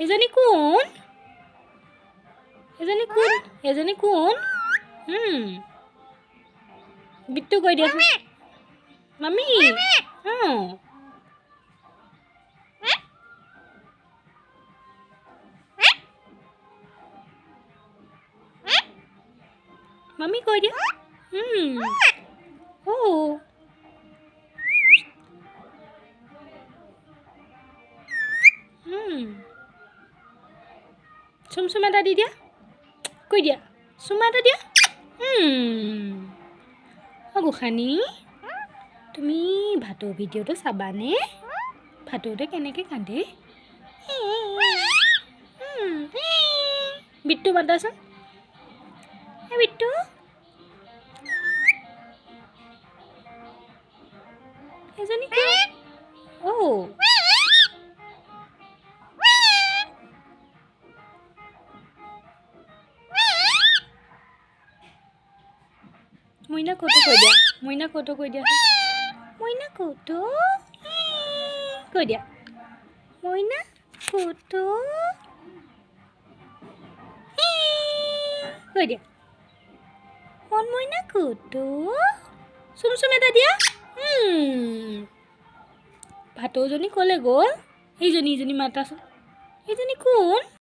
এজনী কোন? এজনী কোন? এজনী কোন? বিট্টু কৈ দিয়া। মামি। মামি কৈ দিয়া। চুমচুম এটা দি দিয়া। কৈ দিয়া। চুমা এটা দিয়া। গোসানী, তুমি ভাটৌ ভিডিঅ'টো চাবানে? ভাটৌতে কেনেকৈ কান্দে? বিট্টু মাতাচোন। বিট্টু। এজনী মইনা ক'তো কৈ দিয়া। মইনা ক'তো কৈ দিয়া। মইনা ক'তো কৈ দিয়া। মইনা ক'তো কৈ দিয়া। মন মইনা ক'তো চুমচুম এটা দিয়া। ভাটৌজনী ক'লে গ'ল? এইজনী মাতাচোন। এইজনী কোন?